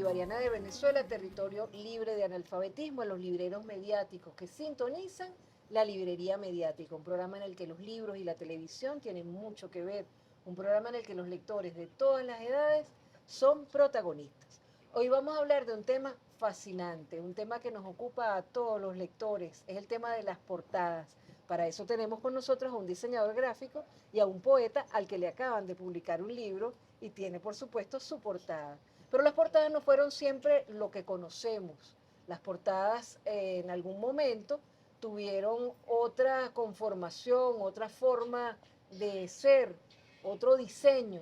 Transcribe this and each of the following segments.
Bolivariana de Venezuela, territorio libre de analfabetismo, a los libreros mediáticos que sintonizan la librería mediática, un programa en el que los libros y la televisión tienen mucho que ver, un programa en el que los lectores de todas las edades son protagonistas. Hoy vamos a hablar de un tema fascinante, un tema que nos ocupa a todos los lectores, es el tema de las portadas. Para eso tenemos con nosotros a un diseñador gráfico y a un poeta al que le acaban de publicar un libro y tiene, por supuesto, su portada. Pero las portadas no fueron siempre lo que conocemos. Las portadas en algún momento tuvieron otra conformación, otra forma de ser, otro diseño.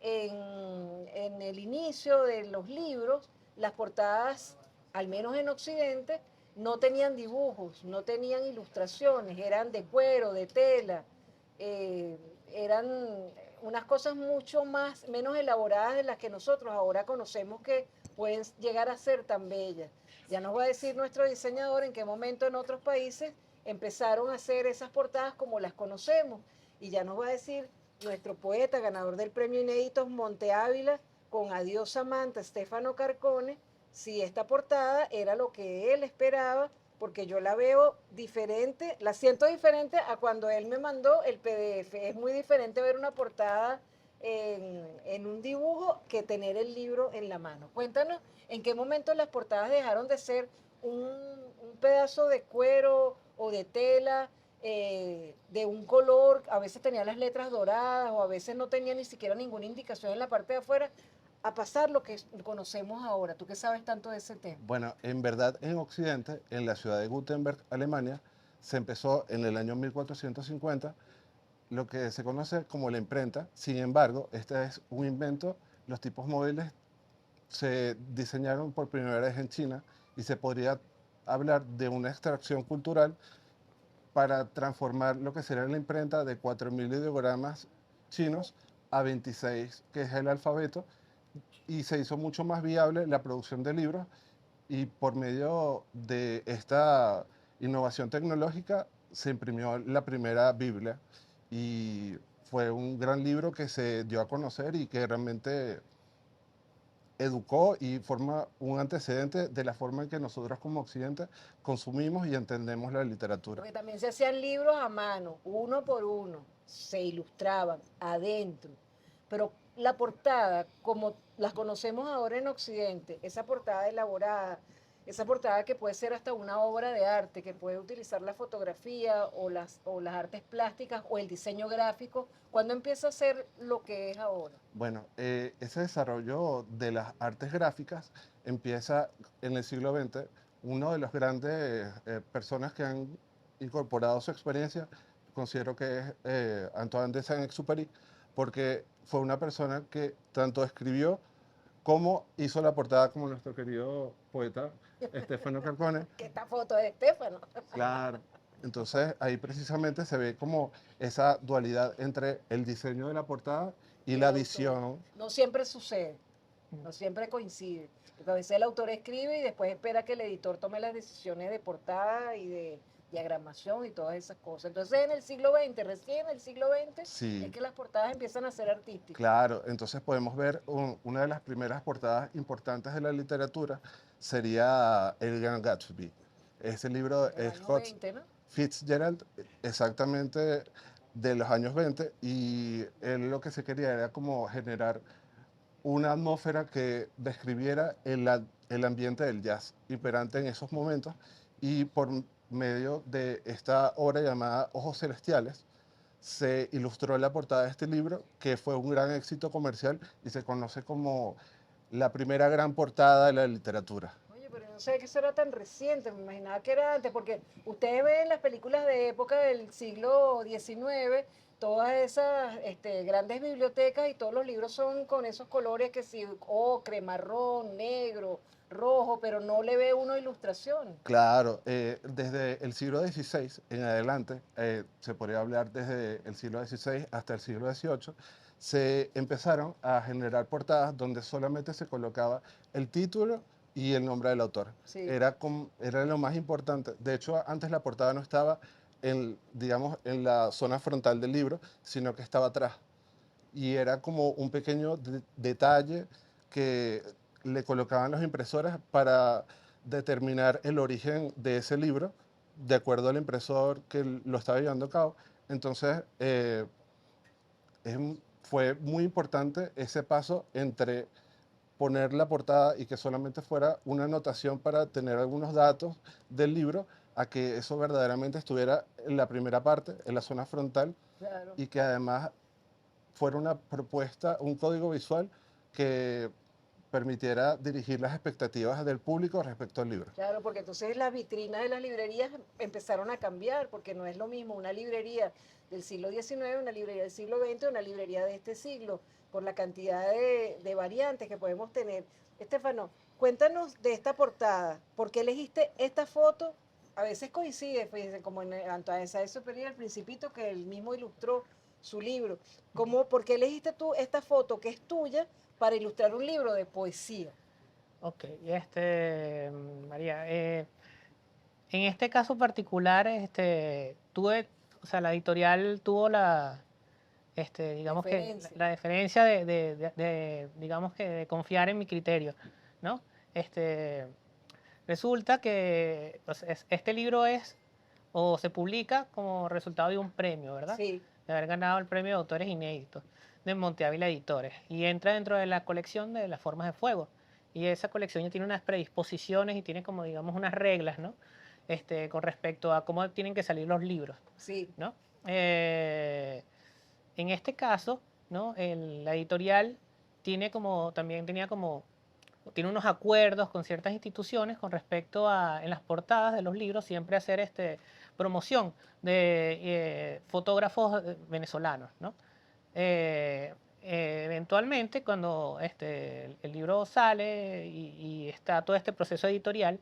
En el inicio de los libros, las portadas, al menos en Occidente, no tenían dibujos, no tenían ilustraciones, eran de cuero, de tela, eh, eran unas cosas mucho más, menos elaboradas de las que nosotros ahora conocemos que pueden llegar a ser tan bellas. Ya nos va a decir nuestro diseñador en qué momento en otros países empezaron a hacer esas portadas como las conocemos. Y ya nos va a decir nuestro poeta, ganador del premio Inéditos Monte Ávila, con Adiós Samantha, Stefano Carcone, si esta portada era lo que él esperaba, porque yo la veo diferente, la siento diferente a cuando él me mandó el PDF. Es muy diferente ver una portada en un dibujo que tener el libro en la mano. Cuéntanos, ¿en qué momento las portadas dejaron de ser un pedazo de cuero o de tela de un color? A veces tenía las letras doradas o a veces no tenía ni siquiera ninguna indicación en la parte de afuera, a pasar lo que conocemos ahora. ¿Tú qué sabes tanto de ese tema? Bueno, en verdad en Occidente, en la ciudad de Gutenberg, Alemania, se empezó en el año 1450 lo que se conoce como la imprenta. Sin embargo, este es un invento. Los tipos móviles se diseñaron por primera vez en China y se podría hablar de una extracción cultural para transformar lo que sería la imprenta de 4.000 ideogramas chinos a 26, que es el alfabeto, y se hizo mucho más viable la producción de libros y por medio de esta innovación tecnológica se imprimió la primera Biblia y fue un gran libro que se dio a conocer y que realmente educó y forma un antecedente de la forma en que nosotros como Occidente consumimos y entendemos la literatura. Porque también se hacían libros a mano, uno por uno, se ilustraban adentro. Pero la portada, como las conocemos ahora en Occidente, esa portada elaborada, esa portada que puede ser hasta una obra de arte, que puede utilizar la fotografía o las artes plásticas o el diseño gráfico, ¿cuándo empieza a ser lo que es ahora? Bueno, ese desarrollo de las artes gráficas empieza en el siglo XX. Uno de los grandes personas que han incorporado su experiencia, considero que es Antoine de Saint-Exupéry, porque fue una persona que tanto escribió como hizo la portada, como nuestro querido poeta Stefano Carcone. Que esta foto es de Estefano. Claro. Entonces ahí precisamente se ve como esa dualidad entre el diseño de la portada y Y el la autor. visión. No siempre sucede, no siempre coincide. Porque a veces el autor escribe y después espera que el editor tome las decisiones de portada y de diagramación y todas esas cosas. Entonces en el siglo XX, recién en el siglo XX, es Sí, que las portadas empiezan a ser artísticas. claro. Entonces podemos ver una de las primeras portadas importantes de la literatura sería El Gran Gatsby. Ese libro En el es año Scott 20, ¿no? Fitzgerald, exactamente de los años 20, y él lo que se quería era como generar una atmósfera que describiera el ambiente del jazz imperante en esos momentos y por medio de esta obra llamada Ojos Celestiales se ilustró la portada de este libro que fue un gran éxito comercial y se conoce como la primera gran portada de la literatura. Oye, pero no sé que eso era tan reciente, me imaginaba que era antes, porque ustedes ven las películas de época del siglo XIX, todas esas grandes bibliotecas y todos los libros son con esos colores que sí, ocre, marrón, negro, rojo, pero no le ve uno ilustración. Claro, desde el siglo XVI en adelante, se podría hablar desde el siglo XVI hasta el siglo XVIII, se empezaron a generar portadas donde solamente se colocaba el título y el nombre del autor. Sí. Era lo más importante. De hecho, antes la portada no estaba en, digamos, en la zona frontal del libro, sino que estaba atrás y era como un pequeño detalle que le colocaban las impresoras para determinar el origen de ese libro, de acuerdo al impresor que lo estaba llevando a cabo. Entonces, fue muy importante ese paso entre poner la portada y que solamente fuera una anotación para tener algunos datos del libro, a que eso verdaderamente estuviera en la primera parte, en la zona frontal, Claro. y que además fuera una propuesta, un código visual que permitiera dirigir las expectativas del público respecto al libro. Claro, porque entonces las vitrinas de las librerías empezaron a cambiar, porque no es lo mismo una librería del siglo XIX, una librería del siglo XX, una librería de este siglo, por la cantidad de variantes que podemos tener. Estefano, cuéntanos de esta portada. ¿Por qué elegiste esta foto? A veces coincide, fíjense, como en Antoine Saint-Exupéry, el Principito, que él mismo ilustró su libro. ¿Por qué elegiste tú esta foto que es tuya para ilustrar un libro de poesía? Ok, María, en este caso particular, o sea, la editorial tuvo digamos Deferencia. que la deferencia digamos que de confiar en mi criterio, ¿no? Resulta que pues, este libro o se publica como resultado de un premio, ¿verdad? Sí. De haber ganado el premio de autores inéditos de Monte Ávila Editores, y entra dentro de la colección de las formas de fuego. Y esa colección ya tiene unas predisposiciones y tiene como, digamos, unas reglas, ¿no? Con respecto a cómo tienen que salir los libros, Sí. ¿no? En este caso, ¿no? La editorial tiene unos acuerdos con ciertas instituciones con respecto a, en las portadas de los libros, siempre hacer promoción de fotógrafos venezolanos, ¿no? Eventualmente, cuando el libro sale y está todo este proceso editorial,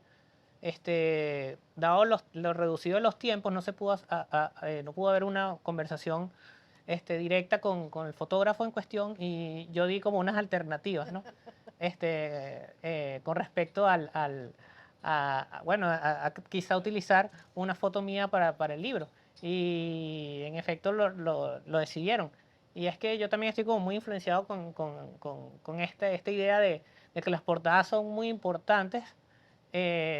dado lo reducido de los tiempos, no pudo haber una conversación directa con el fotógrafo en cuestión, y yo di como unas alternativas, ¿no? Con respecto bueno, quizá utilizar una foto mía para el libro. Y en efecto lo decidieron. Y es que yo también estoy como muy influenciado con esta idea de que las portadas son muy importantes,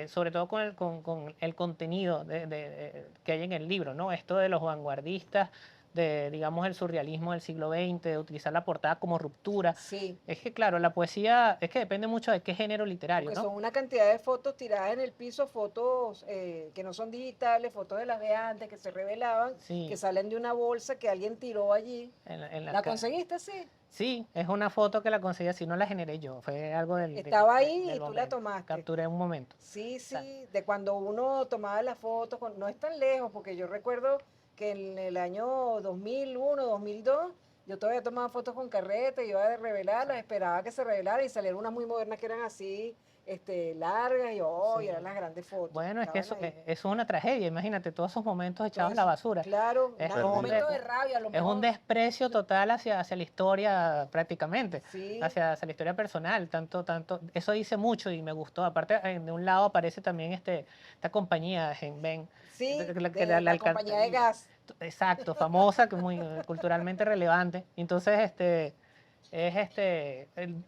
sobre todo con el contenido que hay en el libro, ¿no? Esto de los vanguardistas, digamos, el surrealismo del siglo XX, de utilizar la portada como ruptura. Sí. Es que, claro, la poesía es que depende mucho de qué género literario, Porque ¿no? son una cantidad de fotos tiradas en el piso, fotos que no son digitales, fotos de las de antes que se revelaban, Sí. que salen de una bolsa que alguien tiró allí. ¿La ca- conseguiste? Sí. Sí, es una foto que la conseguí así, no la generé yo, fue algo Estaba ahí del y tú la momento. tomaste. Capturé un momento. Sí, Exacto. sí, de cuando uno tomaba las fotos, no es tan lejos, porque yo recuerdo que en el año 2001, 2002, yo todavía tomaba fotos con carrete, iba a revelarlas, esperaba que se revelaran y salieron unas muy modernas que eran así, largas, y Sí. eran las grandes fotos. Bueno, es que estaban ahí. eso es una tragedia, imagínate todos esos momentos echados a la Entonces, basura. claro, Es un un momento de- de rabia, a lo Es un mejor. desprecio total hacia la historia prácticamente, Sí, hacia la historia personal, tanto, eso dice mucho y me gustó. Aparte, de un lado aparece también esta compañía, Genben, sí, que de la compañía de alcantarilla. gas. Exacto, famosa, que es muy culturalmente relevante. Entonces,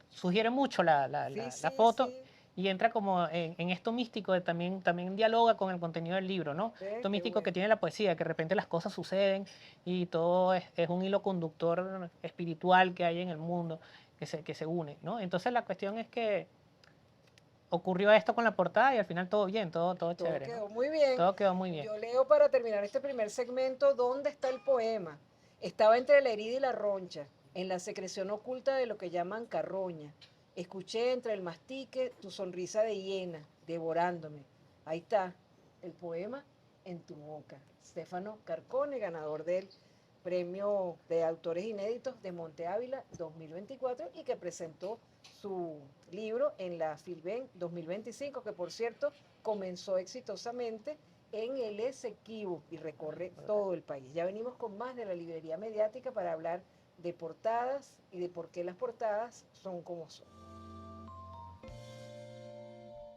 sugiere mucho Sí, la sí, foto, sí. y entra como en esto místico, también dialoga con el contenido del libro, ¿no? Esto Qué místico que bueno. tiene la poesía, que de repente las cosas suceden y todo es un hilo conductor espiritual que hay en el mundo que se une, ¿no? Entonces la cuestión es que ocurrió esto con la portada y al final todo bien, todo Todo chévere, quedó ¿no? muy bien. Todo quedó muy bien. Yo leo para terminar este primer segmento, ¿dónde está el poema? Estaba entre la herida y la roncha, en la secreción oculta de lo que llaman carroña. Escuché entre el mastique tu sonrisa de hiena, devorándome. Ahí está, el poema en tu boca. Stefano Carcone, ganador del Premio de Autores Inéditos de Monte Ávila 2024 y que presentó su libro en la Filben 2025, que por cierto comenzó exitosamente en el Esequibo y recorre todo el país. Ya venimos con más de la librería mediática para hablar de portadas y de por qué las portadas son como son.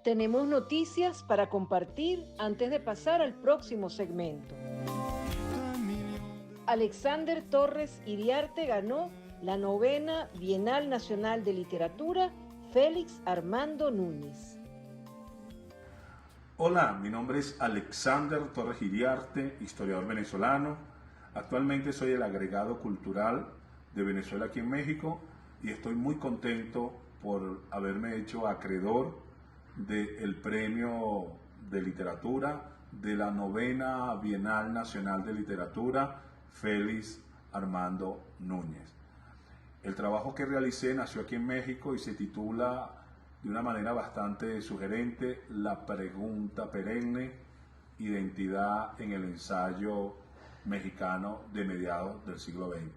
Tenemos noticias para compartir antes de pasar al próximo segmento. Alexander Torres Iriarte ganó la 9ª Bienal Nacional de Literatura Félix Armando Núñez. Hola, mi nombre es Alexander Torres Iriarte, historiador venezolano. Actualmente soy el agregado cultural de Venezuela aquí en México y estoy muy contento por haberme hecho acreedor del premio de literatura de la 9ª Bienal Nacional de Literatura Félix Armando Núñez. El trabajo que realicé nació aquí en México y se titula de una manera bastante sugerente La pregunta perenne, identidad en el ensayo mexicano de mediados del siglo XX.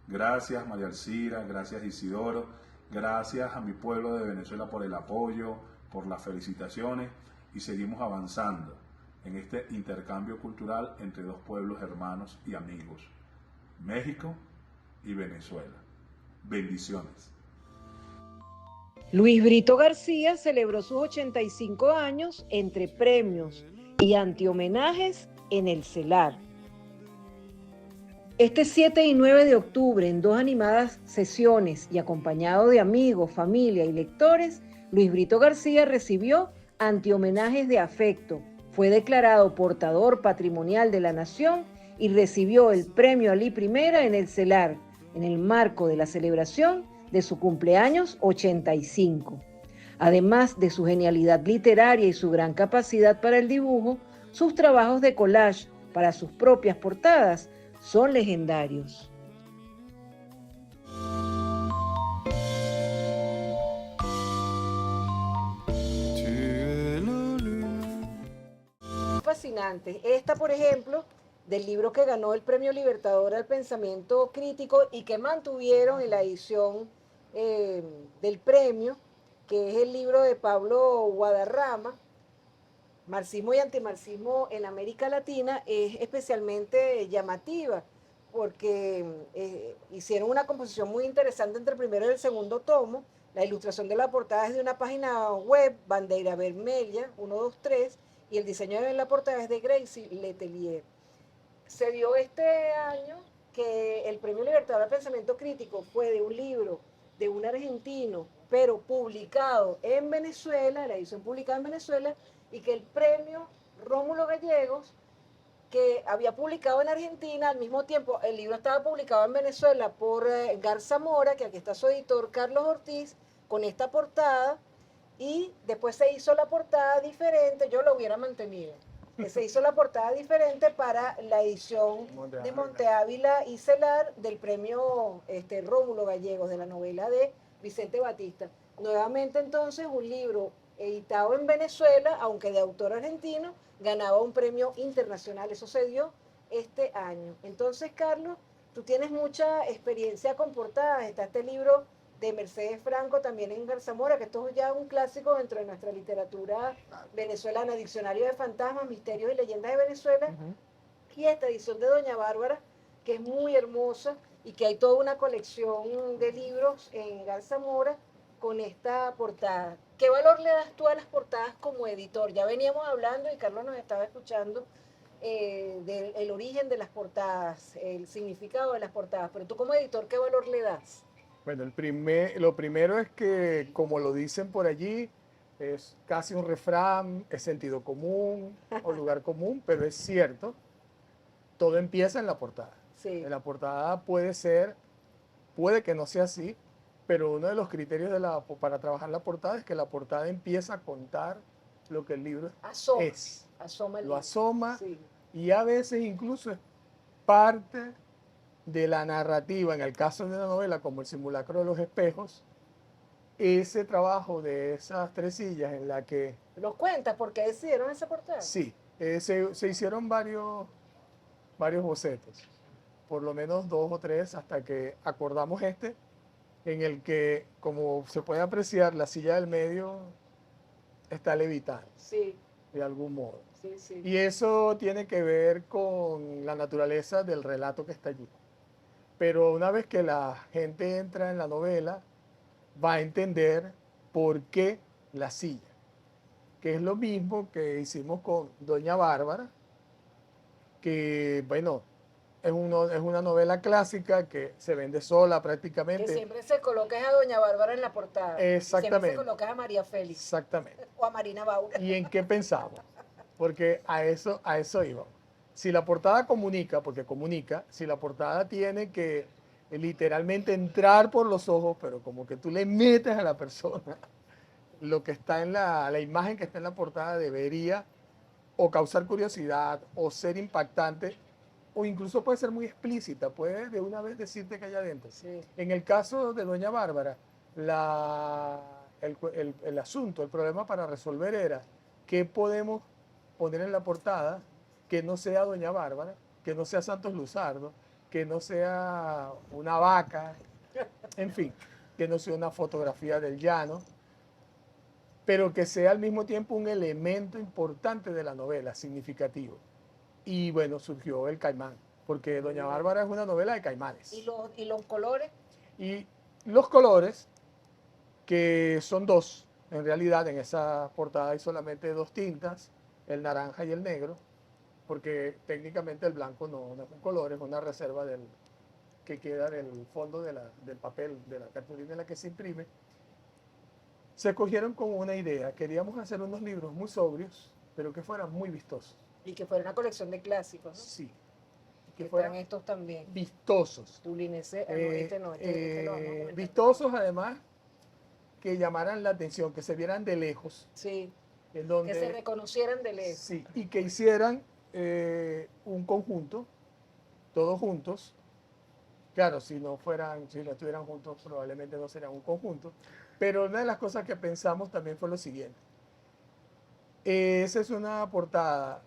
Gracias María Alcira, gracias Isidoro, gracias a mi pueblo de Venezuela por el apoyo, por las felicitaciones y seguimos avanzando en este intercambio cultural entre dos pueblos hermanos y amigos, México y Venezuela. Bendiciones. Luis Brito García celebró sus 85 años entre premios y antihomenajes en el CELAR. Este 7 y 9 de octubre, en 2 animadas sesiones y acompañado de amigos, familia y lectores, Luis Brito García recibió antihomenajes de afecto, fue declarado portador patrimonial de la Nación y recibió el premio Ali Primera en el CELAR, en el marco de la celebración de su cumpleaños 85. Además de su genialidad literaria y su gran capacidad para el dibujo, sus trabajos de collage para sus propias portadas son legendarios. Fascinante. Esta, por ejemplo, del libro que ganó el Premio Libertador al Pensamiento Crítico y que mantuvieron en la edición del premio, que es el libro de Pablo Guadarrama, Marxismo y Antimarxismo en América Latina, es especialmente llamativa porque hicieron una composición muy interesante entre el primero y el segundo tomo. La ilustración de la portada es de una página web, Bandeira Vermelha, 123, y el diseño de la portada es de Gracie Letelier. Se dio este año que el Premio Libertador al Pensamiento Crítico fue de un libro de un argentino, pero publicado en Venezuela, la edición publicada en Venezuela, y que el premio Rómulo Gallegos, que había publicado en Argentina, al mismo tiempo el libro estaba publicado en Venezuela por Garza Mora, que aquí está su editor Carlos Ortiz, con esta portada, y después se hizo la portada diferente, yo lo hubiera mantenido. Se hizo la portada diferente para la edición de Monte Ávila y Celar del premio Rómulo Gallegos, de la novela de Vicente Batista. Nuevamente entonces un libro editado en Venezuela, aunque de autor argentino, ganaba un premio internacional. Eso se dio este año. Entonces, Carlos, tú tienes mucha experiencia con portadas. Está este libro de Mercedes Franco también en Garzamora, que esto es ya un clásico dentro de nuestra literatura venezolana, Diccionario de Fantasmas, Misterios y Leyendas de Venezuela, y esta edición de Doña Bárbara, que es muy hermosa y que hay toda una colección de libros en Garzamora con esta portada. ¿Qué valor le das tú a las portadas como editor? Ya veníamos hablando y Carlos nos estaba escuchando del origen de las portadas, el significado de las portadas, pero tú como editor, ¿qué valor le das? Bueno, lo primero es que, como lo dicen por allí, es casi un refrán, es sentido común o lugar común, pero es cierto, todo empieza en la portada. Sí. En la portada puede que no sea así, pero uno de los criterios para trabajar la portada es que la portada empieza a contar lo que el libro es. Lo asoma, sí. Y a veces incluso es parte de la narrativa, en el caso de una novela como El simulacro de los espejos, ese trabajo de esas 3 sillas en la que... ¿Los cuentas? ¿Por qué decidieron esa portada? Sí, se hicieron varios bocetos, por lo menos 2 o 3 hasta que acordamos en el que, como se puede apreciar, la silla del medio está levitada, sí, de algún modo. Sí, sí. Y eso tiene que ver con la naturaleza del relato que está allí. Pero una vez que la gente entra en la novela, va a entender por qué la silla, que es lo mismo que hicimos con Doña Bárbara, que, bueno, es una novela clásica que se vende sola prácticamente. Que siempre se coloca a Doña Bárbara en la portada. Exactamente. Siempre se coloca a María Félix. Exactamente. O a Marina Baura. ¿Y en qué pensamos? Porque a eso íbamos. Si la portada comunica, porque comunica, si la portada tiene que literalmente entrar por los ojos, pero como que tú le metes a la persona, lo que está en la imagen que está en la portada debería o causar curiosidad o ser impactante o incluso puede ser muy explícita, puede de una vez decirte que hay adentro. Sí. En el caso de Doña Bárbara, el asunto, el problema para resolver era qué podemos poner en la portada que no sea Doña Bárbara, que no sea Santos Luzardo, que no sea una vaca, en fin, que no sea una fotografía del llano, pero que sea al mismo tiempo un elemento importante de la novela, significativo. Y bueno, surgió el caimán, porque Doña Bárbara es una novela de caimanes. ¿Y los colores? Y los colores, que son dos, en realidad en esa portada hay solamente dos tintas, el naranja y el negro, porque técnicamente el blanco no es un color, es una reserva que queda del fondo del papel, de la cartulina en la que se imprime. Se cogieron con una idea, queríamos hacer unos libros muy sobrios, pero que fueran muy vistosos. Y que fuera una colección de clásicos, ¿no? Sí. Que fueran estos también. Vistosos. Vistosos además, que llamaran la atención, que se vieran de lejos. Sí. En donde, que se reconocieran de lejos. Sí, y que hicieran un conjunto, todos juntos. Claro, si no estuvieran juntos, probablemente no serían un conjunto. Pero una de las cosas que pensamos también fue lo siguiente. Esa es una portada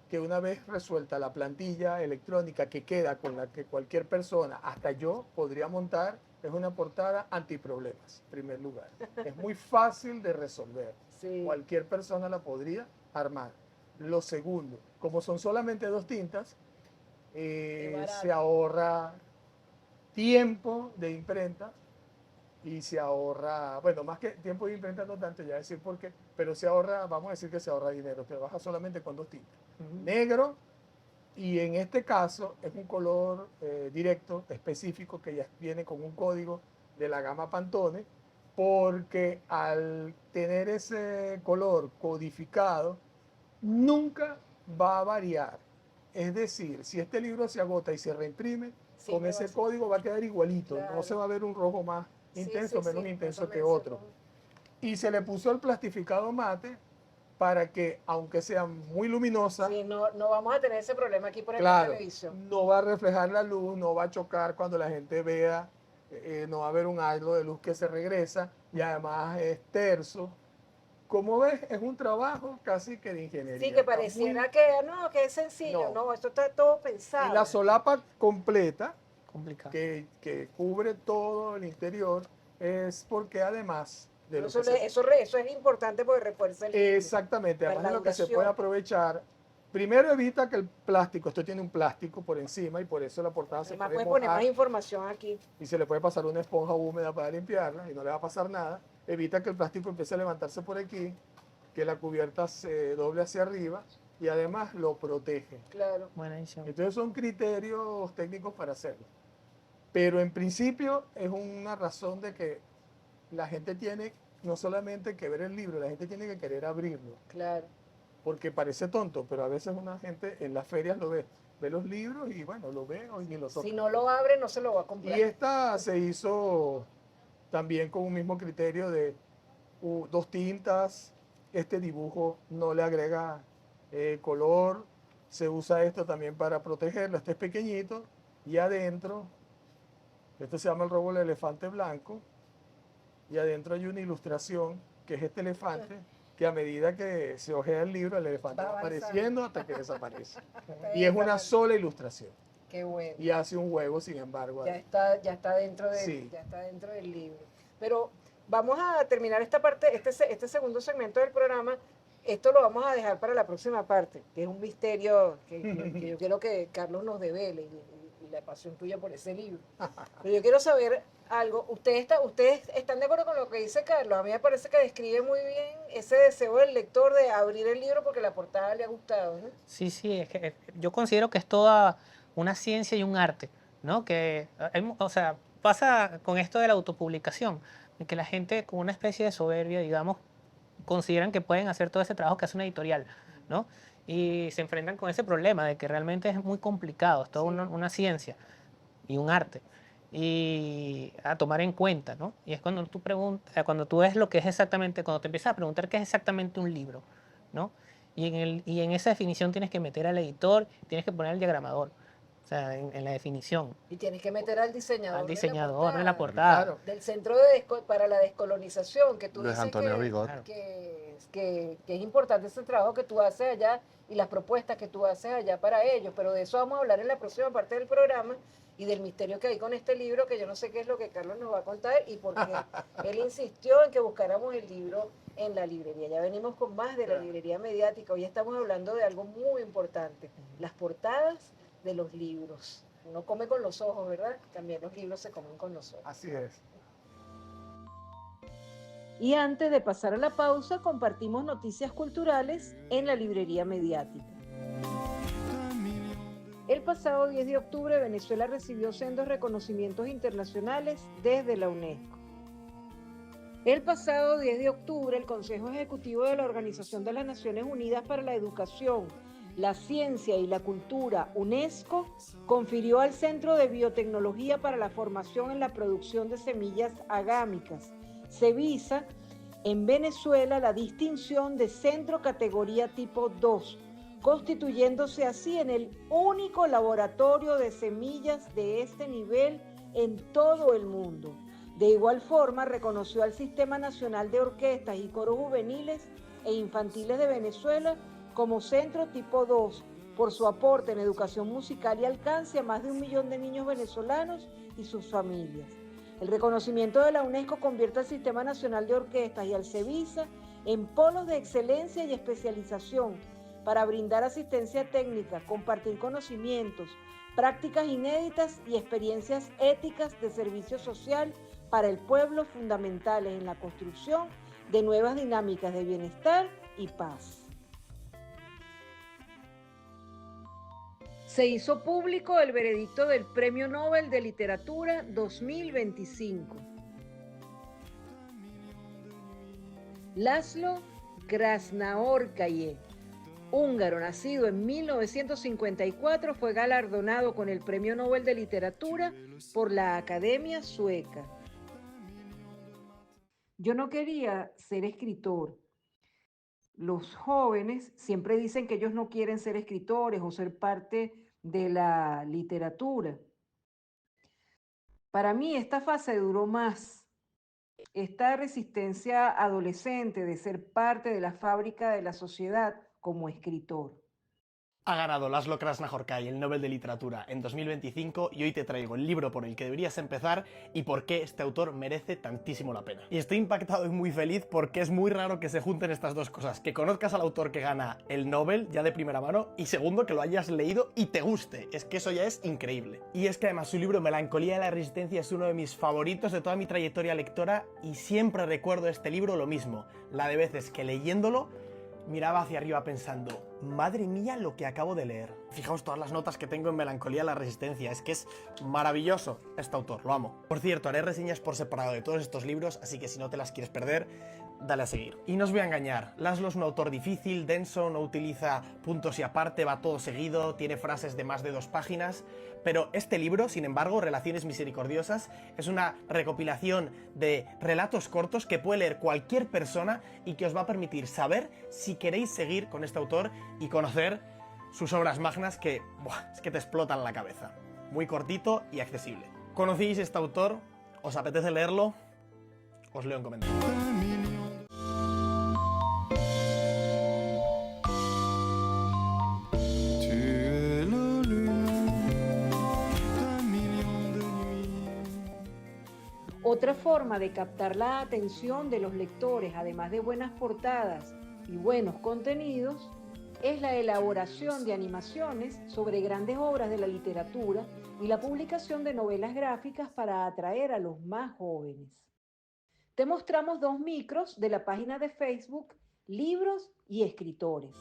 que una vez resuelta la plantilla electrónica que queda con la que cualquier persona, hasta yo, podría montar, es una portada antiproblemas, en primer lugar. Es muy fácil de resolver. Sí. Cualquier persona la podría armar. Lo segundo, como son solamente dos tintas, se ahorra tiempo de imprenta y se ahorra, bueno, más que tiempo de imprenta no tanto, ya decir por qué, pero se ahorra, vamos a decir que se ahorra dinero, trabaja solamente con dos tintas. Negro, y en este caso es un color directo, específico, que ya viene con un código de la gama Pantone, porque al tener ese color codificado, nunca va a variar. Es decir, si este libro se agota y se reimprime, con ese código va a quedar igualito, claro. No se va a ver un rojo más intenso, menos intenso que otro. Y se le puso el plastificado mate para que, aunque sea muy luminosa, no vamos a tener ese problema aquí por claro, la televisión. No va a reflejar la luz, no va a chocar cuando la gente vea, no va a haber un halo de luz que se regresa y además es terso. Como ves, es un trabajo casi que de ingeniería. Sí, que pareciera que es sencillo. No, esto está todo pensado. Y la solapa completa, que cubre todo el interior, es porque además de lo eso es importante porque refuerza el libro. Exactamente, además de lo que se puede aprovechar. Primero evita que el plástico, esto tiene un plástico por encima y por eso la portada se puede poner más información aquí. Y se le puede pasar una esponja húmeda para limpiarla y no le va a pasar nada. Evita que el plástico empiece a levantarse por aquí, que la cubierta se doble hacia arriba y además lo protege. Claro. Buenísimo. Entonces son criterios técnicos para hacerlo. Pero en principio es una razón de que la gente tiene no solamente que ver el libro, la gente tiene que querer abrirlo. Claro. Porque parece tonto, pero a veces una gente en las ferias lo ve los libros y bueno, lo ve y ni lo toca. Si no lo abre, no se lo va a comprar. Y esta se hizo también con un mismo criterio de dos tintas, este dibujo no le agrega color, se usa esto también para protegerlo, este es pequeñito y adentro, esto se llama el robo del elefante blanco y adentro hay una ilustración que es este elefante que a medida que se ojea el libro el elefante va apareciendo hasta que desaparece y es una sola ilustración. Qué bueno. Y hace un juego, sin embargo. Ya está dentro del libro. Pero vamos a terminar esta parte, este segundo segmento del programa. Esto lo vamos a dejar para la próxima parte, que es un misterio que yo quiero que Carlos nos devele y la pasión tuya por ese libro. Pero yo quiero saber algo. ¿Ustedes están de acuerdo con lo que dice Carlos? A mí me parece que describe muy bien ese deseo del lector de abrir el libro porque la portada le ha gustado, ¿no? Sí, es que yo considero que es toda una ciencia y un arte, ¿no? Que, o sea, pasa con esto de la autopublicación, de que la gente con una especie de soberbia, digamos, consideran que pueden hacer todo ese trabajo que hace una editorial, ¿no? Y se enfrentan con ese problema de que realmente es muy complicado, es toda una ciencia y un arte y a tomar en cuenta, ¿no? Y es cuando tú preguntas, cuando tú ves lo que es exactamente, cuando te empiezas a preguntar qué es exactamente un libro, ¿no? Y en esa definición tienes que meter al editor, tienes que poner al diagramador, o sea, en la definición. Y tienes que meter al diseñador, ¿no? En la portada. Claro. Del Centro para la Descolonización, que tú Luis dices Antonio Bigot. que es importante ese trabajo que tú haces allá y las propuestas que tú haces allá para ellos, pero de eso vamos a hablar en la próxima parte del programa y del misterio que hay con este libro, que yo no sé qué es lo que Carlos nos va a contar y porque él insistió en que buscáramos el libro en la librería. Ya venimos con más de la librería mediática. Hoy estamos hablando de algo muy importante, las portadas de los libros. Uno come con los ojos, ¿verdad? También los libros se comen con los ojos. Así es. Y antes de pasar a la pausa, compartimos noticias culturales en la librería mediática. El pasado 10 de octubre, Venezuela recibió sendos reconocimientos internacionales desde la UNESCO. El pasado 10 de octubre, el Consejo Ejecutivo de la Organización de las Naciones Unidas para la Educación, la Ciencia y la Cultura, UNESCO, confirió al Centro de Biotecnología para la Formación en la Producción de Semillas Agámicas, CEBISA, en Venezuela la distinción de Centro Categoría Tipo 2, constituyéndose así en el único laboratorio de semillas de este nivel en todo el mundo. De igual forma, reconoció al Sistema Nacional de Orquestas y Coros Juveniles e Infantiles de Venezuela como Centro Tipo 2 por su aporte en educación musical y alcance a más de 1 millón de niños venezolanos y sus familias. El reconocimiento de la UNESCO convierte al Sistema Nacional de Orquestas y al CEBISA en polos de excelencia y especialización para brindar asistencia técnica, compartir conocimientos, prácticas inéditas y experiencias éticas de servicio social para el pueblo fundamentales en la construcción de nuevas dinámicas de bienestar y paz. Se hizo público el veredicto del Premio Nobel de Literatura 2025. László Krasznaorkaye, húngaro nacido en 1954, fue galardonado con el Premio Nobel de Literatura por la Academia Sueca. Yo no quería ser escritor. Los jóvenes siempre dicen que ellos no quieren ser escritores o ser parte de la literatura. Para mí esta fase duró más. Esta resistencia adolescente de ser parte de la fábrica de la sociedad como escritor. Ha ganado László Krasznaorkai el Nobel de Literatura en 2025 y hoy te traigo el libro por el que deberías empezar y por qué este autor merece tantísimo la pena. Y estoy impactado y muy feliz porque es muy raro que se junten estas dos cosas, que conozcas al autor que gana el Nobel ya de primera mano y segundo que lo hayas leído y te guste, es que eso ya es increíble. Y es que además su libro Melancolía de la Resistencia es uno de mis favoritos de toda mi trayectoria lectora y siempre recuerdo este libro lo mismo, la de veces que leyéndolo miraba hacia arriba pensando, madre mía lo que acabo de leer. Fijaos todas las notas que tengo en Melancolía de la Resistencia, es que es maravilloso este autor, lo amo. Por cierto, haré reseñas por separado de todos estos libros, así que si no te las quieres perder, dale a seguir. Y no os voy a engañar, László es un autor difícil, denso, no utiliza puntos y aparte, va todo seguido, tiene frases de más de 2 páginas, pero este libro, sin embargo, Relaciones Misericordiosas, es una recopilación de relatos cortos que puede leer cualquier persona y que os va a permitir saber si queréis seguir con este autor y conocer sus obras magnas que, es que te explotan la cabeza. Muy cortito y accesible. ¿Conocéis este autor? ¿Os apetece leerlo? Os leo en comentarios. Otra forma de captar la atención de los lectores, además de buenas portadas y buenos contenidos, es la elaboración de animaciones sobre grandes obras de la literatura y la publicación de novelas gráficas para atraer a los más jóvenes. Te mostramos 2 micros de la página de Facebook Libros y Escritores.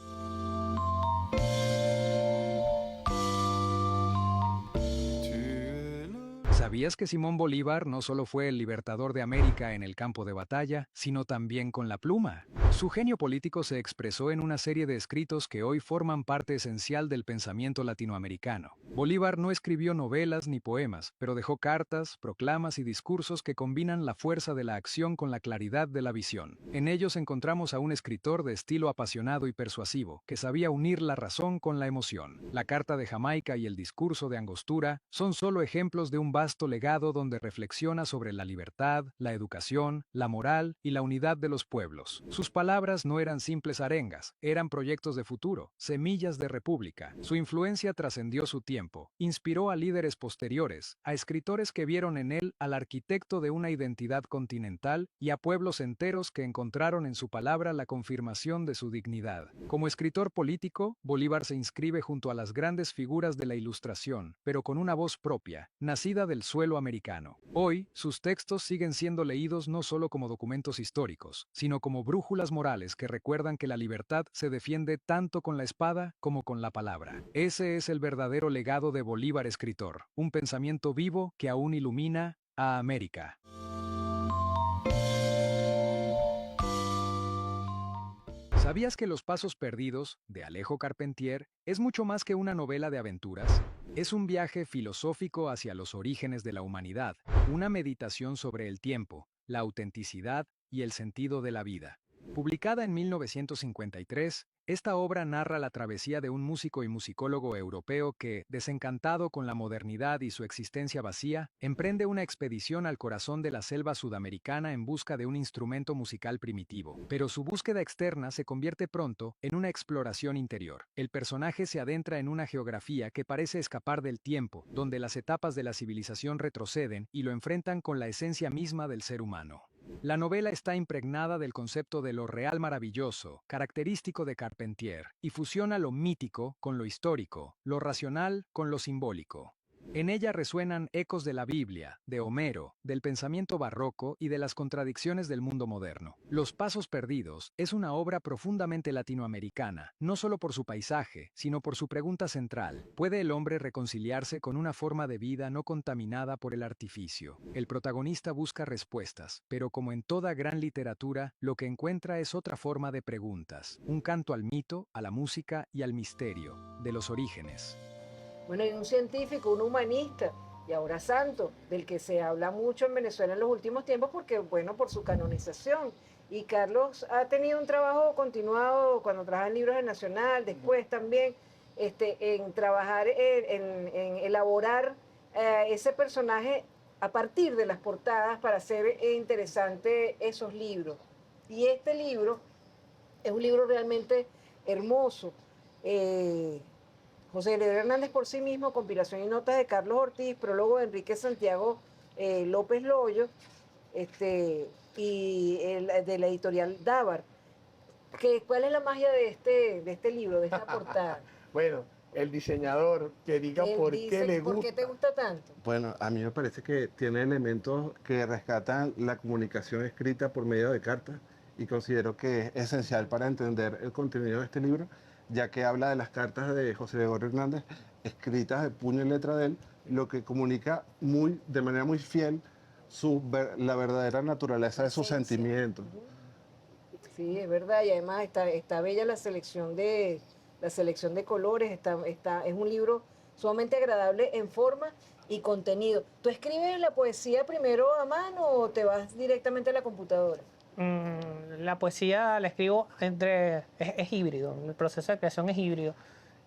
¿Sabías que Simón Bolívar no solo fue el libertador de América en el campo de batalla, sino también con la pluma? Su genio político se expresó en una serie de escritos que hoy forman parte esencial del pensamiento latinoamericano. Bolívar no escribió novelas ni poemas, pero dejó cartas, proclamas y discursos que combinan la fuerza de la acción con la claridad de la visión. En ellos encontramos a un escritor de estilo apasionado y persuasivo, que sabía unir la razón con la emoción. La Carta de Jamaica y el discurso de Angostura son solo ejemplos de un vasto legado donde reflexiona sobre la libertad, la educación, la moral y la unidad de los pueblos. Sus palabras no eran simples arengas, eran proyectos de futuro, semillas de república. Su influencia trascendió su tiempo, inspiró a líderes posteriores, a escritores que vieron en él al arquitecto de una identidad continental y a pueblos enteros que encontraron en su palabra la confirmación de su dignidad. Como escritor político, Bolívar se inscribe junto a las grandes figuras de la Ilustración, pero con una voz propia, nacida del suelo americano. Hoy, sus textos siguen siendo leídos no solo como documentos históricos, sino como brújulas morales que recuerdan que la libertad se defiende tanto con la espada como con la palabra. Ese es el verdadero legado de Bolívar escritor, un pensamiento vivo que aún ilumina a América. ¿Sabías que Los Pasos Perdidos, de Alejo Carpentier, es mucho más que una novela de aventuras? Es un viaje filosófico hacia los orígenes de la humanidad, una meditación sobre el tiempo, la autenticidad y el sentido de la vida. Publicada en 1953, esta obra narra la travesía de un músico y musicólogo europeo que, desencantado con la modernidad y su existencia vacía, emprende una expedición al corazón de la selva sudamericana en busca de un instrumento musical primitivo. Pero su búsqueda externa se convierte pronto en una exploración interior. El personaje se adentra en una geografía que parece escapar del tiempo, donde las etapas de la civilización retroceden y lo enfrentan con la esencia misma del ser humano. La novela está impregnada del concepto de lo real maravilloso, característico de Carpentier, y fusiona lo mítico con lo histórico, lo racional con lo simbólico. En ella resuenan ecos de la Biblia, de Homero, del pensamiento barroco y de las contradicciones del mundo moderno. Los Pasos Perdidos es una obra profundamente latinoamericana, no solo por su paisaje, sino por su pregunta central: ¿puede el hombre reconciliarse con una forma de vida no contaminada por el artificio? El protagonista busca respuestas, pero como en toda gran literatura, lo que encuentra es otra forma de preguntas, un canto al mito, a la música y al misterio, de los orígenes. Bueno, hay un científico, un humanista, y ahora santo, del que se habla mucho en Venezuela en los últimos tiempos porque, bueno, por su canonización. Y Carlos ha tenido un trabajo continuado cuando trabaja en Libros del Nacional, después también en trabajar, en elaborar ese personaje a partir de las portadas para hacer interesante esos libros. Y este libro es un libro realmente hermoso. José Ledesma Hernández por sí mismo, compilación y notas de Carlos Ortiz, prólogo de Enrique Santiago López Loyo, y de la editorial Dávar. ¿Cuál es la magia de este libro, de esta portada? Bueno, el diseñador que diga por qué le gusta. ¿Por qué te gusta tanto? Bueno, a mí me parece que tiene elementos que rescatan la comunicación escrita por medio de cartas y considero que es esencial para entender el contenido de este libro, ya que habla de las cartas de José Gregorio Hernández, escritas de puño y letra de él, lo que comunica de manera muy fiel la verdadera naturaleza de sus sentimientos. Sí, es verdad, y además está bella la selección de colores, es un libro sumamente agradable en forma y contenido. ¿Tú escribes la poesía primero a mano o te vas directamente a la computadora? La poesía la escribo es híbrido, el proceso de creación es híbrido.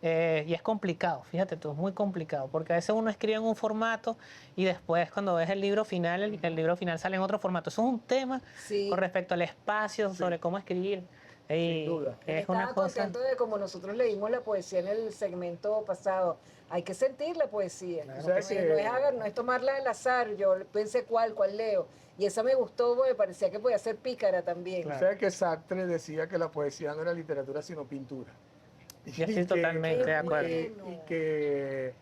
Y es complicado, fíjate tú, es muy complicado, porque a veces uno escribe en un formato y después cuando ves el libro final, el libro final sale en otro formato. Eso es un tema con respecto al espacio, sobre cómo escribir. Sin duda. Es una cosa... contento de como nosotros leímos la poesía en el segmento pasado. Hay que sentir la poesía. Claro, no es tomarla al azar. Yo pensé cuál leo. Y esa me gustó porque me parecía que podía ser pícara también. Claro. O sea que Sartre decía que la poesía no era literatura sino pintura. Yo estoy totalmente de acuerdo. Y que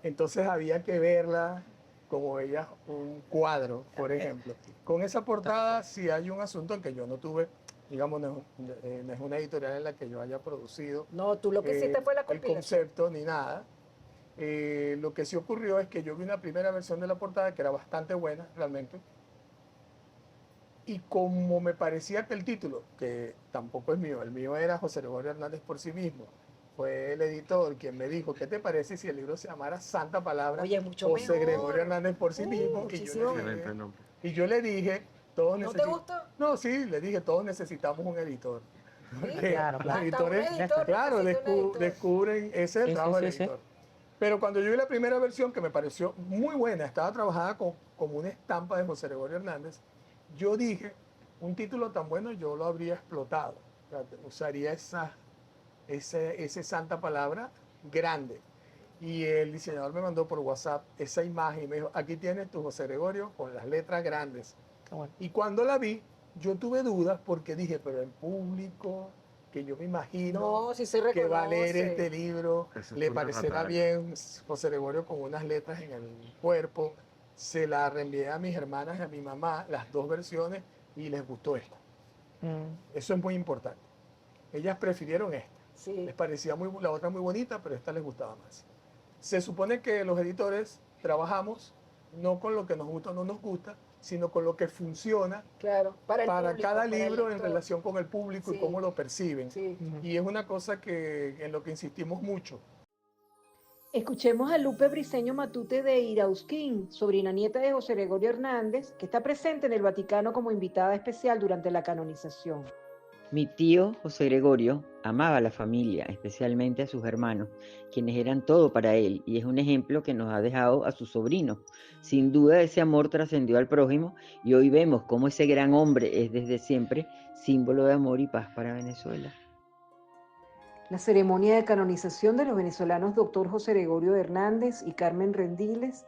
entonces había que verla como ella un cuadro, por ejemplo. Con esa portada sí hay un asunto en que yo no tuve, digamos, no es una editorial en la que yo haya producido. No, tú lo que hiciste fue la el compilación. concepto ni nada, Lo que sí ocurrió es que yo vi una primera versión de la portada que era bastante buena, realmente. Y como me parecía que el título, que tampoco es mío, el mío era José Gregorio Hernández por sí mismo, fue el editor quien me dijo, ¿qué te parece si el libro se llamara Santa Palabra? Oye, mucho José mejor. Gregorio Hernández por sí mismo. Muchísimo Excelente nombre. Y yo le dije, todos ¿No te necesitamos... gustó? No, sí, le dije, todos necesitamos un editor. Sí, Porque Claro, los claro. hasta editores, un editor claro, necesita un editor. descubren, ese es el Sí, trabajo sí, del sí, sí. editor. Pero cuando yo vi la primera versión, que me pareció muy buena, estaba trabajada como una estampa de José Gregorio Hernández, yo dije, un título tan bueno yo lo habría explotado. O sea, usaría ese Santa Palabra grande. Y el diseñador me mandó por WhatsApp esa imagen y me dijo, aquí tienes tu José Gregorio con las letras grandes. Qué bueno. Y cuando la vi, yo tuve dudas porque dije, pero el público, que yo me imagino No, sí se que va a leer reconoce. este libro, Ese es le una parecerá batalla. bien José Gregorio con unas letras en el cuerpo. Se la reenvié a mis hermanas y a mi mamá, las dos versiones, y les gustó esta. Eso es muy importante. Ellas prefirieron esta. Sí. Les parecía la otra muy bonita, pero esta les gustaba más. Se supone que los editores trabajamos no con lo que nos gusta o no nos gusta, sino con lo que funciona Claro, para el público, cada para el libro en lector. relación con el público Sí. y cómo lo perciben. Sí. Y es una cosa en lo que insistimos mucho. Escuchemos a Lupe Briceño Matute de Irausquín, sobrina nieta de José Gregorio Hernández, que está presente en el Vaticano como invitada especial durante la canonización. Mi tío José Gregorio amaba a la familia, especialmente a sus hermanos, quienes eran todo para él, y es un ejemplo que nos ha dejado a sus sobrinos. Sin duda ese amor trascendió al prójimo y hoy vemos cómo ese gran hombre es desde siempre símbolo de amor y paz para Venezuela. La ceremonia de canonización de los venezolanos Dr. José Gregorio Hernández y Carmen Rendiles,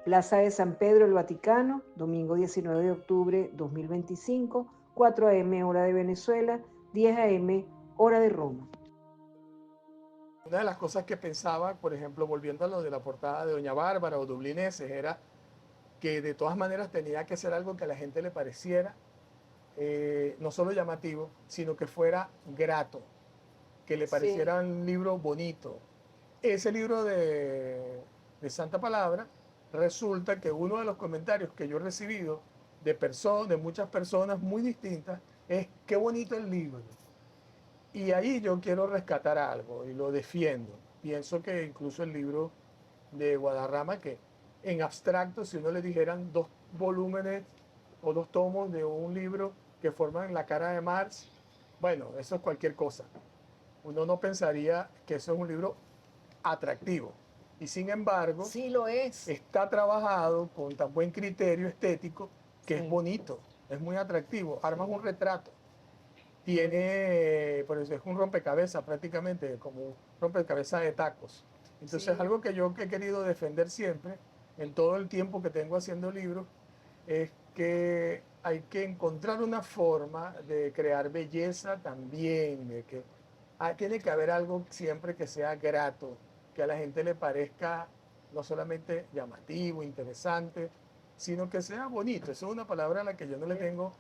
Plaza de San Pedro, el Vaticano, domingo 19 de octubre 2025, 4 a.m. hora de Venezuela, 10 a.m. hora de Roma. Una de las cosas que pensaba, por ejemplo, volviendo a lo de la portada de Doña Bárbara o Dublineses, era que de todas maneras tenía que ser algo que a la gente le pareciera no solo llamativo, sino que fuera grato, que le pareciera un libro bonito. Ese libro de Santa Palabra, resulta que uno de los comentarios que yo he recibido de muchas personas muy distintas es qué bonito el libro. Y ahí yo quiero rescatar algo y lo defiendo. Pienso que incluso el libro de Guadarrama, que en abstracto, si uno le dijeran 2 volúmenes o 2 tomos de un libro que forman la cara de Marx, bueno, eso es cualquier cosa. Uno no pensaría que eso es un libro atractivo. Y sin embargo, sí lo es. Está trabajado con tan buen criterio estético que Sí. es bonito, es muy atractivo. Armas un retrato. Tiene, por eso es un rompecabezas prácticamente, como un rompecabezas de tacos. Entonces, Sí. algo que yo he querido defender siempre, en todo el tiempo que tengo haciendo libros, es que hay que encontrar una forma de crear belleza también, de que tiene que haber algo siempre que sea grato, que a la gente le parezca no solamente llamativo, interesante, sino que sea bonito. Esa es una palabra a la que yo no le tengo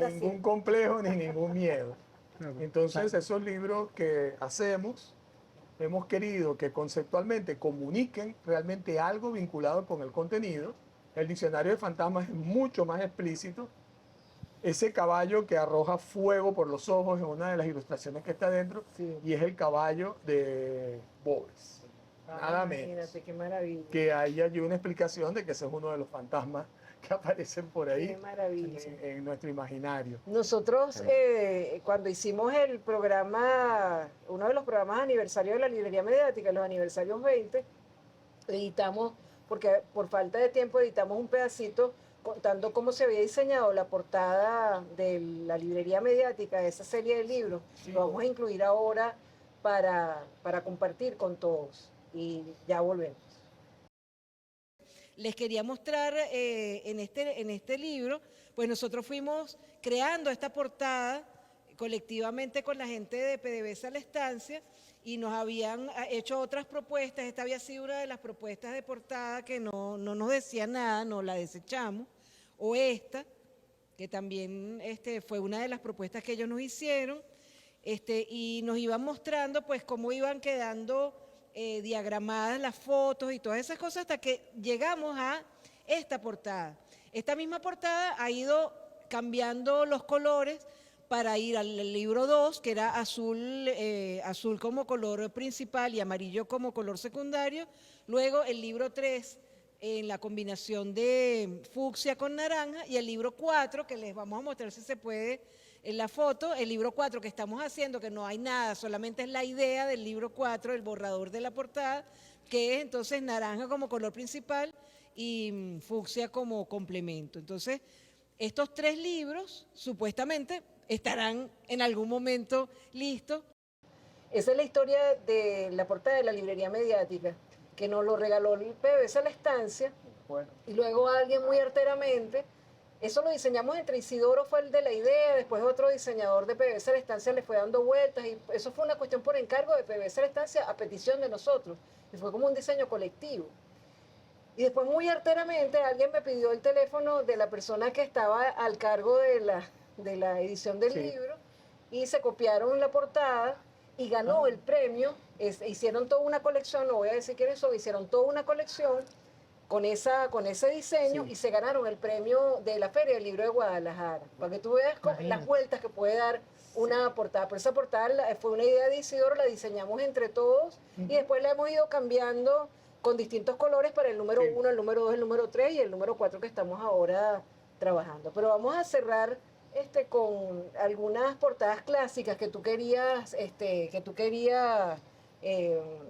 ningún complejo ni ningún miedo. Entonces, esos libros que hacemos, hemos querido que conceptualmente comuniquen realmente algo vinculado con el contenido. El diccionario de fantasmas es mucho más explícito. Ese caballo que arroja fuego por los ojos es una de las ilustraciones que está dentro, Sí. y es el caballo de Boves. Nada menos. Imagínate, qué maravilla. Que hay allí una explicación de que ese es uno de los fantasmas que aparecen por ahí Qué maravilla. en nuestro imaginario. Nosotros, cuando hicimos el programa, uno de los programas de aniversario de la librería mediática, los aniversarios 20, editamos, porque por falta de tiempo editamos un pedacito contando cómo se había diseñado la portada de la librería mediática de esa serie de libros. Sí. Lo vamos a incluir ahora para compartir con todos. Y ya volvemos. Les quería mostrar en este libro, pues nosotros fuimos creando esta portada colectivamente con la gente de PDVSA La Estancia, y nos habían hecho otras propuestas. Esta había sido una de las propuestas de portada que no nos decía nada, no la desechamos, o esta, que también fue una de las propuestas que ellos nos hicieron, y nos iban mostrando pues cómo iban quedando diagramadas las fotos y todas esas cosas hasta que llegamos a esta portada. Esta misma portada ha ido cambiando los colores para ir al libro 2, que era azul, azul como color principal y amarillo como color secundario. Luego el libro 3 en la combinación de fucsia con naranja, y el libro 4, que les vamos a mostrar si se puede en la foto, el libro 4 que estamos haciendo, que no hay nada, solamente es la idea del libro 4, el borrador de la portada, que es entonces naranja como color principal y fucsia como complemento. Entonces, estos 3 libros supuestamente estarán en algún momento listos. Esa es la historia de la portada de la librería mediática, que nos lo regaló el PBS a la estancia, bueno. Y luego alguien muy arteramente, eso lo diseñamos entre Isidoro, fue el de la idea, después otro diseñador de PBS a la estancia le fue dando vueltas, y eso fue una cuestión por encargo de PBS a la estancia a petición de nosotros, y fue como un diseño colectivo. Y después muy arteramente alguien me pidió el teléfono de la persona que estaba al cargo de la edición del libro, y se copiaron la portada y ganó el premio. Hicieron toda una colección, no voy a decir quiénes son, hicieron toda una colección con ese diseño, y se ganaron el premio de la Feria del Libro de Guadalajara, para que tú veas las vueltas que puede dar una portada. Pero esa portada fue una idea de Isidoro, la diseñamos entre todos, y después la hemos ido cambiando con distintos colores para el número 1, el número 2, el número 3 y el número 4 que estamos ahora trabajando. Pero vamos a cerrar con algunas portadas clásicas que tú querías,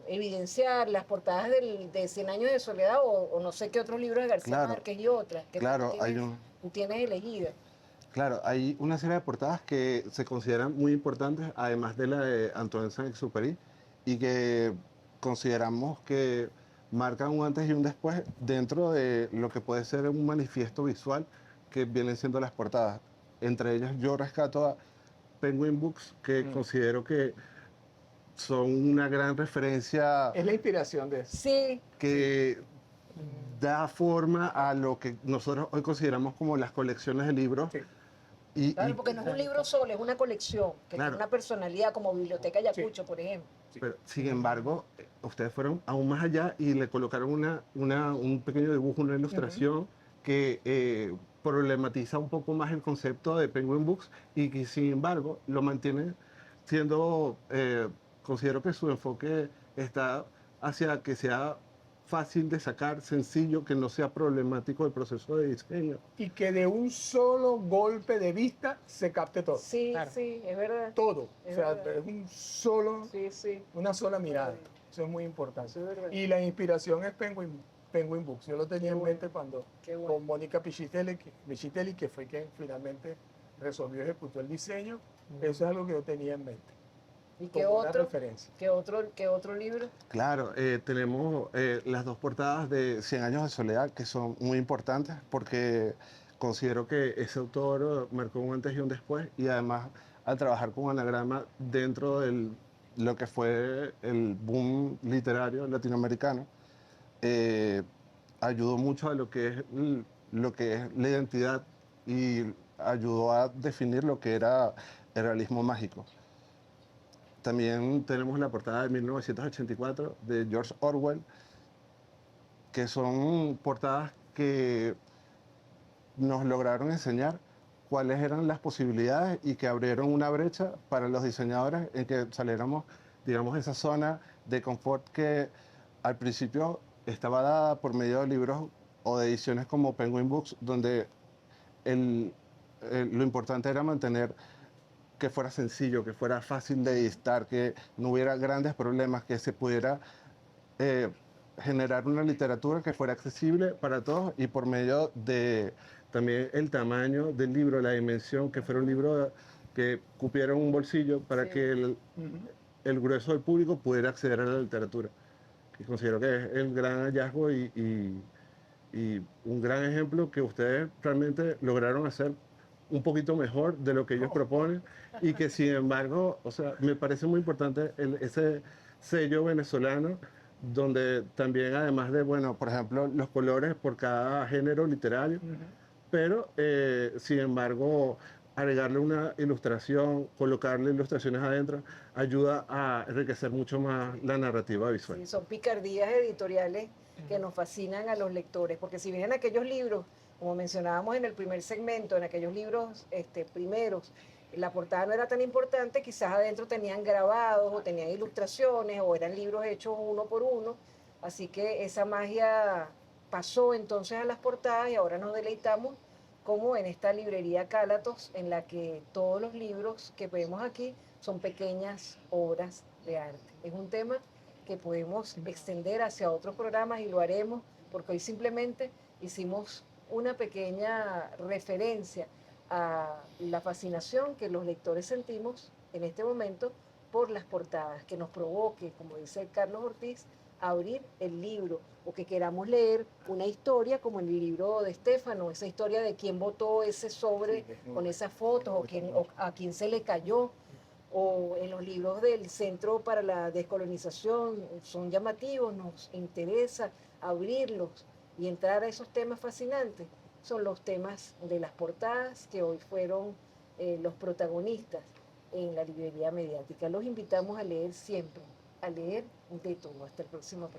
evidenciar, las portadas de 100 años de soledad o no sé qué otros libros de García Márquez y otras que tú tienes elegidas. Claro, hay una serie de portadas que se consideran muy importantes, además de la de Antoine Saint-Exupéry, y que consideramos que marcan un antes y un después dentro de lo que puede ser un manifiesto visual que vienen siendo las portadas. Entre ellas yo rescato a Penguin Books, que considero que son una gran referencia. Es la inspiración de eso. Sí. Que da forma a lo que nosotros hoy consideramos como las colecciones de libros. Sí. Claro, porque no es un libro solo, es una colección, que tiene una personalidad, como Biblioteca Ayacucho, por ejemplo. Pero, sin embargo, ustedes fueron aún más allá y le colocaron un pequeño dibujo, una ilustración que problematiza un poco más el concepto de Penguin Books y que, sin embargo, lo mantiene siendo, considero que su enfoque está hacia que sea fácil de sacar, sencillo, que no sea problemático el proceso de diseño. Y que de un solo golpe de vista se capte todo. Sí, sí, es verdad. Todo. Es un solo, una sola mirada. Eso es muy importante. Sí, es y la inspiración es Penguin Books. Yo lo tenía en mente cuando con Mónica Pichitelli, que fue quien finalmente resolvió y ejecutó el diseño. Eso es algo que yo tenía en mente. ¿Y qué otro libro? Claro, tenemos las 2 portadas de 100 años de soledad, que son muy importantes porque considero que ese autor marcó un antes y un después, y además al trabajar con anagrama dentro de lo que fue el boom literario latinoamericano, ayudó mucho a lo que es la identidad y ayudó a definir lo que era el realismo mágico. También tenemos la portada de 1984 de George Orwell, que son portadas que nos lograron enseñar cuáles eran las posibilidades y que abrieron una brecha para los diseñadores en que saliéramos, digamos, esa zona de confort que al principio estaba dada por medio de libros o de ediciones como Penguin Books, donde lo importante era mantener que fuera sencillo, que fuera fácil de editar, que no hubiera grandes problemas, que se pudiera generar una literatura que fuera accesible para todos y por medio de también el tamaño del libro, la dimensión, que fuera un libro que cupiera un bolsillo para que el grueso del público pudiera acceder a la literatura. Que considero que es el gran hallazgo y un gran ejemplo que ustedes realmente lograron hacer un poquito mejor de lo que ellos proponen y que sin embargo, o sea, me parece muy importante ese sello venezolano donde también además de, bueno, por ejemplo, los colores por cada género literario, pero sin embargo agregarle una ilustración, colocarle ilustraciones adentro, ayuda a enriquecer mucho más la narrativa visual. Sí, son picardías editoriales que nos fascinan a los lectores, porque si bien en aquellos libros, como mencionábamos en el primer segmento, en aquellos libros primeros, la portada no era tan importante, quizás adentro tenían grabados o tenían ilustraciones o eran libros hechos uno por uno, así que esa magia pasó entonces a las portadas y ahora nos deleitamos como en esta librería Cálatos, en la que todos los libros que vemos aquí son pequeñas obras de arte. Es un tema que podemos extender hacia otros programas y lo haremos porque hoy simplemente hicimos una pequeña referencia a la fascinación que los lectores sentimos en este momento por las portadas, que nos provoque, como dice Carlos Ortiz, abrir el libro o que queramos leer una historia como en el libro de Estéfano, esa historia de quién botó ese sobre con esas fotos o a quién se le cayó, o en los libros del Centro para la Descolonización, son llamativos, nos interesa abrirlos y entrar a esos temas fascinantes. Son los temas de las portadas que hoy fueron los protagonistas en la librería mediática. Los invitamos a leer siempre, a leer de todo. Hasta el próximo programa.